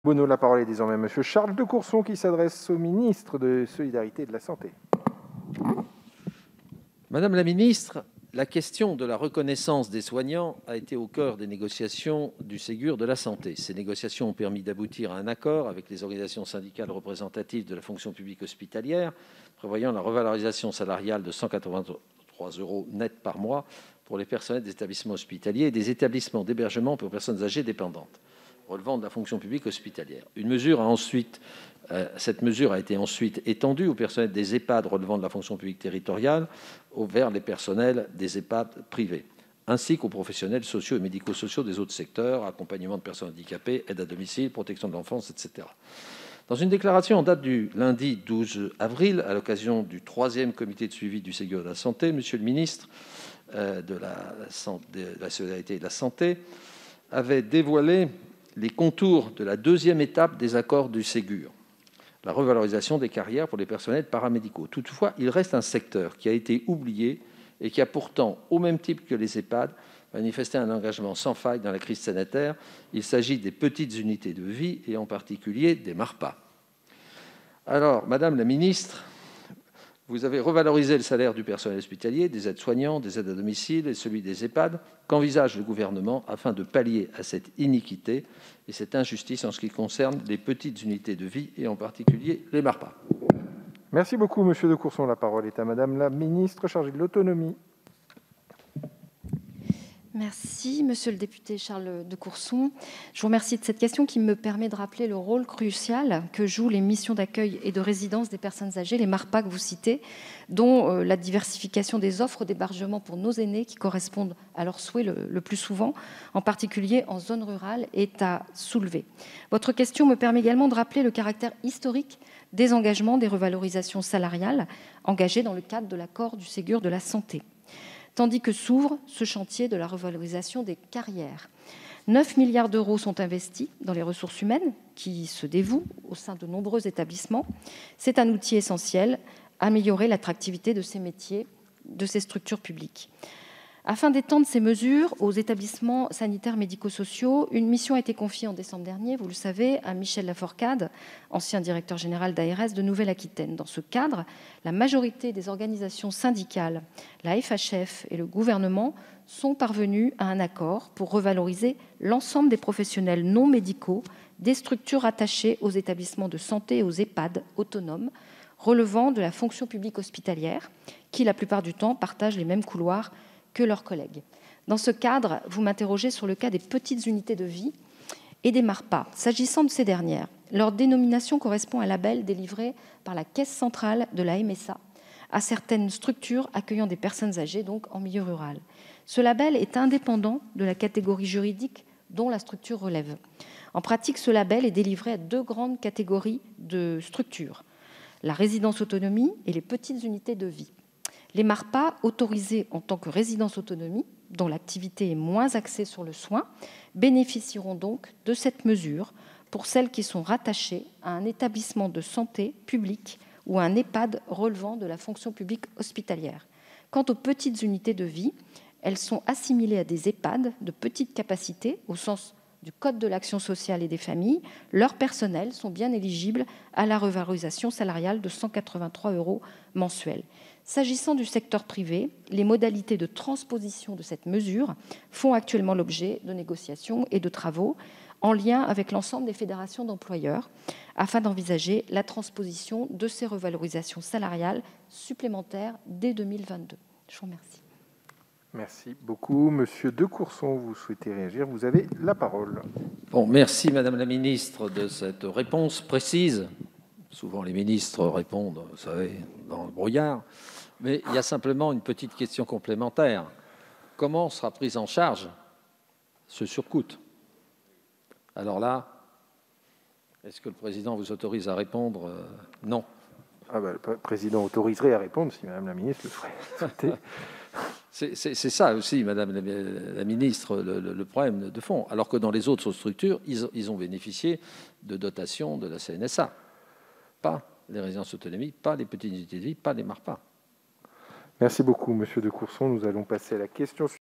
Bonneau, la parole est désormais à Monsieur Charles de Courson qui s'adresse au ministre de Solidarité et de la Santé. Madame la ministre, la question de la reconnaissance des soignants a été au cœur des négociations du Ségur de la santé. Ces négociations ont permis d'aboutir à un accord avec les organisations syndicales représentatives de la fonction publique hospitalière, prévoyant la revalorisation salariale de 183 € net par mois pour les personnels des établissements hospitaliers et des établissements d'hébergement pour personnes âgées dépendantes relevant de la fonction publique hospitalière. Cette mesure a été ensuite étendue aux personnels des EHPAD relevant de la fonction publique territoriale vers les personnels des EHPAD privés, ainsi qu'aux professionnels sociaux et médico-sociaux des autres secteurs, accompagnement de personnes handicapées, aide à domicile, protection de l'enfance, etc. Dans une déclaration en date du lundi 12 avril, à l'occasion du 3e comité de suivi du Ségur de la santé, Monsieur le ministre de la Solidarité et de la Santé avait dévoilé les contours de la 2e étape des accords du Ségur, la revalorisation des carrières pour les personnels paramédicaux. Toutefois, il reste un secteur qui a été oublié et qui a pourtant, au même titre que les EHPAD, manifesté un engagement sans faille dans la crise sanitaire. Il s'agit des petites unités de vie et en particulier des MARPA. Alors, Madame la Ministre, vous avez revalorisé le salaire du personnel hospitalier, des aides-soignants, des aides à domicile et celui des EHPAD. Qu'envisage le gouvernement afin de pallier à cette iniquité et cette injustice en ce qui concerne les petites unités de vie et en particulier les MARPA? Merci beaucoup, Monsieur de Courson. La parole est à Madame la ministre chargée de l'autonomie. Merci, Monsieur le député Charles de Courson. Je vous remercie de cette question qui me permet de rappeler le rôle crucial que jouent les missions d'accueil et de résidence des personnes âgées, les MARPA que vous citez, dont la diversification des offres d'hébergement pour nos aînés qui correspondent à leurs souhaits le plus souvent, en particulier en zone rurale, est à soulever. Votre question me permet également de rappeler le caractère historique des engagements des revalorisations salariales engagées dans le cadre de l'accord du Ségur de la santé, tandis que s'ouvre ce chantier de la revalorisation des carrières. 9 milliards d'euros sont investis dans les ressources humaines qui se dévouent au sein de nombreux établissements. C'est un outil essentiel, améliorer l'attractivité de ces métiers, de ces structures publiques. Afin d'étendre ces mesures aux établissements sanitaires médico-sociaux, une mission a été confiée en décembre dernier, vous le savez, à Michel Laforcade, ancien directeur général d'ARS de Nouvelle-Aquitaine. Dans ce cadre, la majorité des organisations syndicales, la FHF et le gouvernement sont parvenus à un accord pour revaloriser l'ensemble des professionnels non médicaux des structures attachées aux établissements de santé et aux EHPAD autonomes relevant de la fonction publique hospitalière, qui la plupart du temps partagent les mêmes couloirs que leurs collègues. Dans ce cadre, vous m'interrogez sur le cas des petites unités de vie et des MARPA. S'agissant de ces dernières, leur dénomination correspond à un label délivré par la Caisse centrale de la MSA à certaines structures accueillant des personnes âgées, donc en milieu rural. Ce label est indépendant de la catégorie juridique dont la structure relève. En pratique, ce label est délivré à 2 grandes catégories de structures, la résidence autonomie et les petites unités de vie. Les MARPA, autorisés en tant que résidence autonomie, dont l'activité est moins axée sur le soin, bénéficieront donc de cette mesure pour celles qui sont rattachées à un établissement de santé public ou à un EHPAD relevant de la fonction publique hospitalière. Quant aux petites unités de vie, elles sont assimilées à des EHPAD de petite capacité au sens du Code de l'action sociale et des familles. Leurs personnels sont bien éligibles à la revalorisation salariale de 183 € mensuels. S'agissant du secteur privé, les modalités de transposition de cette mesure font actuellement l'objet de négociations et de travaux en lien avec l'ensemble des fédérations d'employeurs afin d'envisager la transposition de ces revalorisations salariales supplémentaires dès 2022. Je vous remercie. Merci beaucoup. Monsieur de Courson, vous souhaitez réagir, vous avez la parole. Bon, merci Madame la Ministre de cette réponse précise. Souvent les ministres répondent, vous savez, dans le brouillard. Mais il y a simplement une petite question complémentaire. Comment sera prise en charge ce surcoût? Alors là, est-ce que le président vous autorise à répondre? Non. Le président autoriserait à répondre si Madame la ministre le ferait. C'est ça aussi, Madame la ministre, le problème de fond. Alors que dans les autres structures, ils ont bénéficié de dotations de la CNSA. Pas les résidences autonomie, pas les petites unités de vie, pas les MARPA. Merci beaucoup, Monsieur de Courson. Nous allons passer à la question suivante.